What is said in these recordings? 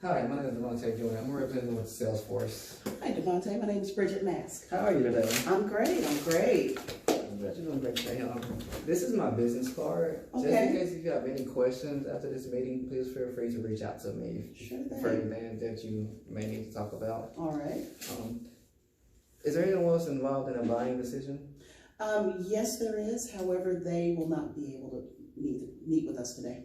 Hi, my name is Devontae Joy. I'm a representative with Salesforce. Hi, Devontae. My name is Bridget Mask. How are you today? I'm great. I'm great. I'm glad you're doing great today. This is my business card. Just in Okay. case if you have any questions after this meeting, please feel free to reach out to me Sure for thing. anything that you may need to talk about. All right. Is there anyone else involved in a buying decision? Yes, there is. However, they will not be able to meet with us today.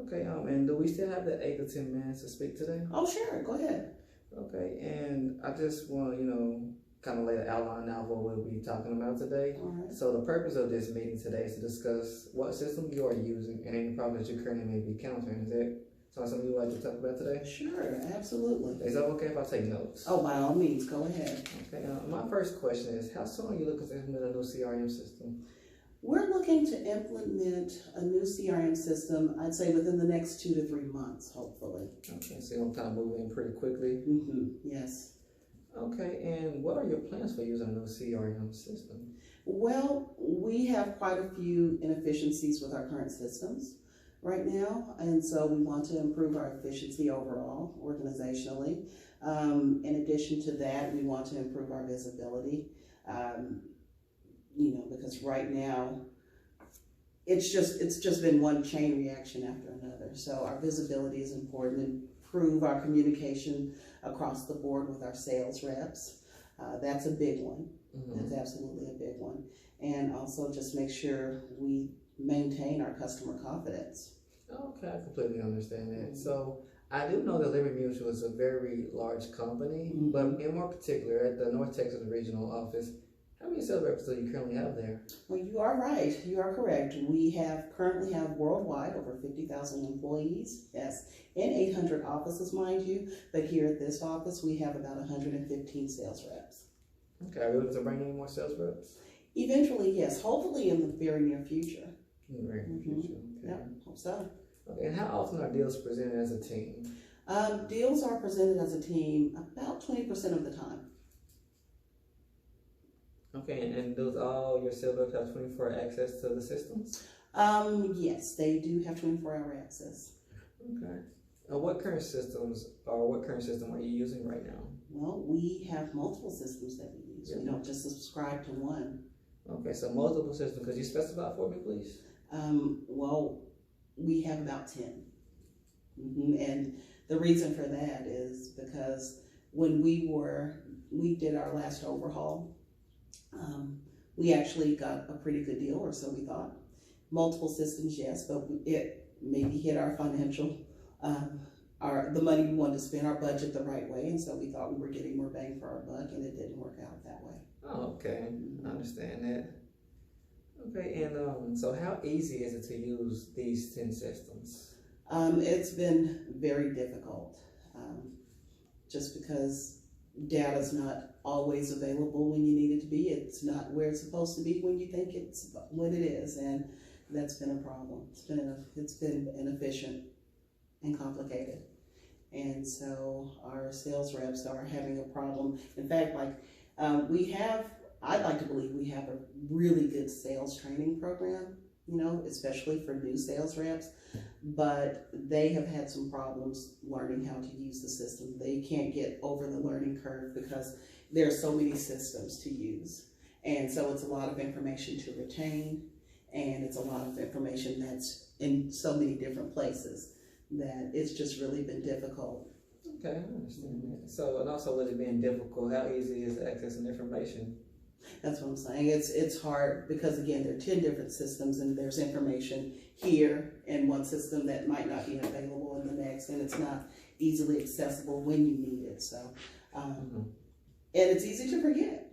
Okay, and do we still have the 8 to 10 minutes to speak today? Oh, sure. Go ahead. Okay, and I just want to, kind of lay an outline out what we'll be talking about today. All right. So the purpose of this meeting today is to discuss what system you are using and any problems that you currently may be encountering. Is that something you would like to talk about today? Sure. Absolutely. Is that okay if I take notes? Oh, by all means, go ahead. Okay, my first question is, how soon are you looking to implement a new CRM system? We're looking to implement a new CRM system, I'd say within the next 2 to 3 months, hopefully. Okay, so you're kind of moving in pretty quickly. Yes. Okay, and what are your plans for using a new CRM system? Well, we have quite a few inefficiencies with our current systems right now, and so we want to improve our efficiency overall, organizationally. In addition to that, we want to improve our visibility, because right now, it's just been one chain reaction after another. So our visibility is important. Improve our communication across the board with our sales reps. That's a big one. That's absolutely a big one. And also just make sure we maintain our customer confidence. Okay, I completely understand that. So I do know that Liberty Mutual is a very large company, but in more particular, at the North Texas Regional Office, how many sales reps do you currently have there? Well, you are right. You are correct. We currently have worldwide over 50,000 employees. Yes, in 800 offices, mind you. But here at this office, we have about 115 sales reps. Okay, are you looking to bring any more sales reps? Eventually, yes. Hopefully in the very near future. In the very near future. Okay. Yep, hope so. Okay, and how often are deals presented as a team? Deals are presented as a team about 20% of the time. Okay, and does all your sales reps have 24 access to the systems? Yes, they do have 24-hour access. Okay. What current system are you using right now? Well, we have multiple systems that we use. We don't just subscribe to one. Okay, so multiple systems. Could you specify for me, please? Well, we have about 10. And the reason for that is because when we did our last overhaul, we actually got a pretty good deal, or so we thought. Multiple systems, yes, but it maybe hit our financial, the money we wanted to spend, our budget the right way, and so we thought we were getting more bang for our buck, and it didn't work out that way. Oh, okay, I understand that. Okay, and so how easy is it to use these 10 systems? It's been very difficult, just because data's not always available when you need it to be. It's not where it's supposed to be when you think it's when it is, and that's been a problem. It's been inefficient and complicated, and so our sales reps are having a problem. In fact, I'd like to believe we have a really good sales training program, especially for new sales reps, but they have had some problems learning how to use the system. They can't get over the learning curve because there are so many systems to use. And so it's a lot of information to retain, and it's a lot of information that's in so many different places that it's just really been difficult. Okay, I understand that. So, and also with it being difficult, how easy is accessing information? That's what I'm saying. It's hard because, again, there are 10 different systems, and there's information here in one system that might not be available in the next, and it's not easily accessible when you need it. So, and it's easy to forget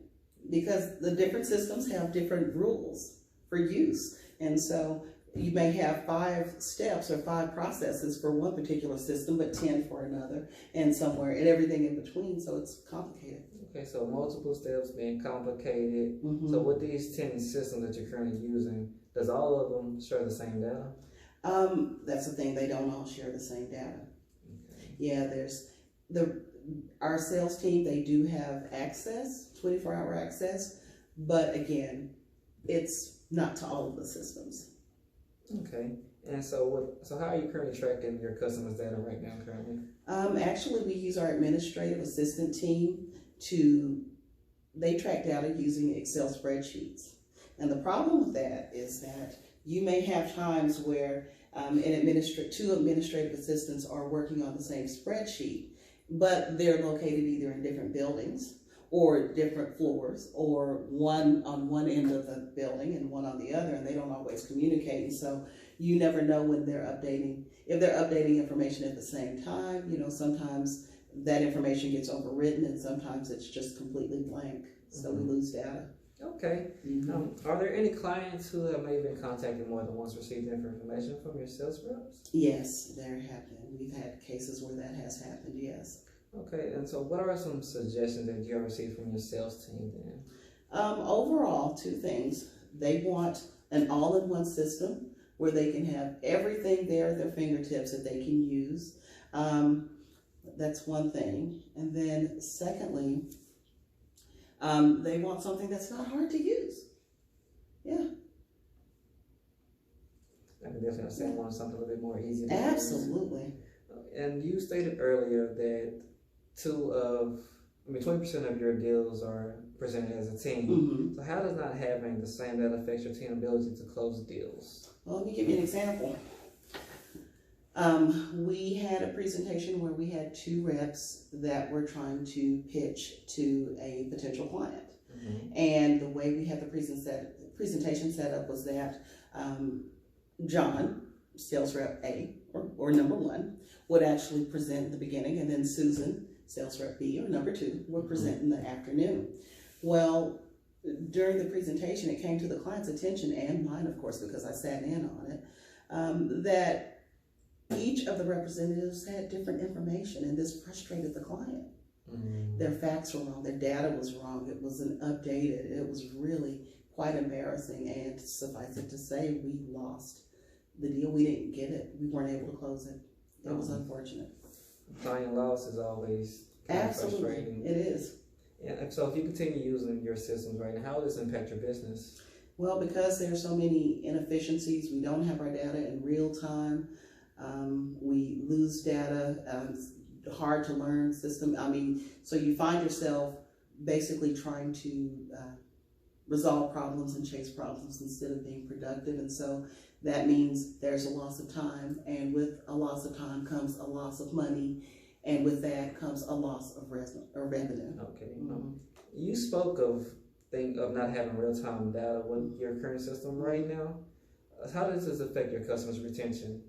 because the different systems have different rules for use. And so you may have 5 steps or 5 processes for one particular system, but 10 for another, and somewhere, and everything in between. So it's complicated. Okay, so multiple steps being complicated. So with these 10 systems that you're currently using, does all of them share the same data? That's the thing, they don't all share the same data. Okay. Yeah, our sales team, they do have access, 24-hour access, but again, it's not to all of the systems. Okay, And so how are you currently tracking your customers' data right now currently? Actually, we use our administrative assistant team they track data using Excel spreadsheets. And the problem with that is that you may have times where two administrative assistants are working on the same spreadsheet, but they're located either in different buildings or different floors, or one on one end of the building and one on the other, and they don't always communicate. And so you never know when if they're updating information at the same time. Sometimes that information gets overwritten and sometimes it's just completely blank. So we lose data. Okay. Are there any clients who have maybe been contacted more than once, received different information from your sales reps? Yes, there have been. We've had cases where that has happened, yes. Okay, and so what are some suggestions that you have received from your sales team then? Overall, two things. They want an all-in-one system where they can have everything there at their fingertips that they can use. That's one thing. And then secondly, they want something that's not hard to use. Yeah. I can definitely understand wanting something a little bit more easy to use. Absolutely. And you stated earlier that 20% of your deals are presented as a team. Mm-hmm. So how does not having the same data affect your team ability to close deals? Well, let me give you an example. We had a presentation where we had two reps that were trying to pitch to a potential client. Mm-hmm. And the way we had the presentation set up was that John, sales rep A, or number one, would actually present at the beginning, and then Susan, sales rep B, or number two, would present in the afternoon. Well, during the presentation, it came to the client's attention, and mine, of course, because I sat in on it, that each of the representatives had different information, and this frustrated the client. Mm-hmm. Their facts were wrong, their data was wrong, it wasn't updated, it was really quite embarrassing, and suffice it to say, we lost the deal. We didn't get it. We weren't able to close it. It was unfortunate. Client loss is always absolutely frustrating. It is. And so if you continue using your systems right now, how will this impact your business? Well, because there are so many inefficiencies, we don't have our data in real time. We lose data, hard to learn system. So you find yourself basically trying to resolve problems and chase problems instead of being productive. And so that means there's a loss of time, and with a loss of time comes a loss of money, and with that comes a loss of revenue. Okay. You spoke of not having real-time data with your current system right now. How does this affect your customers' retention?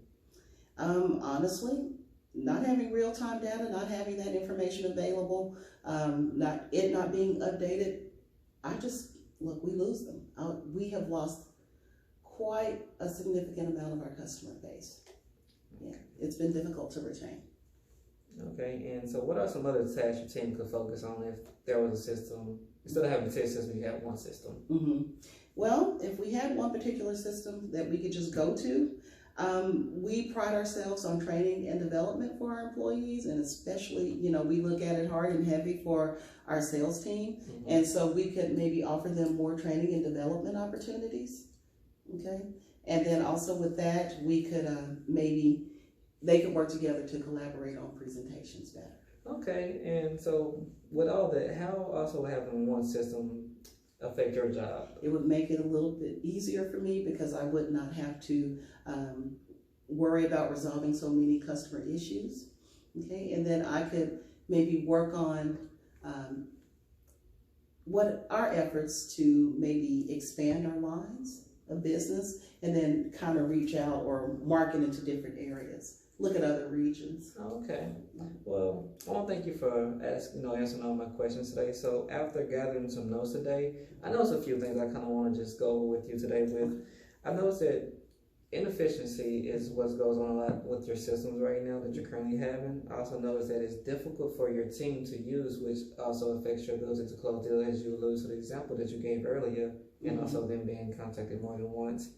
Honestly, not having real-time data, not having that information available, not being updated, we lose them. We have lost quite a significant amount of our customer base. Yeah, it's been difficult to retain. Okay, and so what are some other tasks your team could focus on if there was a system? Instead of having 10 systems, you have one system. Mm-hmm. Well, if we had one particular system that we could just go to, we pride ourselves on training and development for our employees, and especially, we look at it hard and heavy for our sales team. Mm-hmm. And so we could maybe offer them more training and development opportunities. Okay. And then also with that, we could they could work together to collaborate on presentations better. Okay. And so with all that, how also having one system affect your job? It would make it a little bit easier for me because I would not have to worry about resolving so many customer issues. Okay. And then I could maybe work on what our efforts to maybe expand our lines of business, and then kind of reach out or market into different areas, look at other regions. Okay. Well, I want to thank you for answering all my questions today. So after gathering some notes today, I noticed a few things I kind of want to just go over with you today with. I noticed that inefficiency is what goes on a lot with your systems right now that you're currently having. I also noticed that it's difficult for your team to use, which also affects your ability to close deals, as you alluded to the example that you gave earlier, and also them being contacted more than once.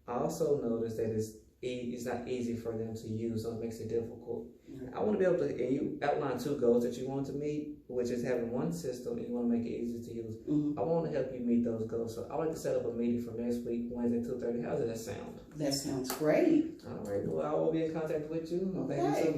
I also noticed that it's it's not easy for them to use, so it makes it difficult. Mhm. I want to be able to, and you outline 2 goals that you want to meet, which is having one system and you want to make it easy to use. Mhm. I want to help you meet those goals, so I would like to set up a meeting for next week, Wednesday, 2:30. How does that sound? That sounds great. All right, well, I will be in contact with you. Thank you so Okay. much.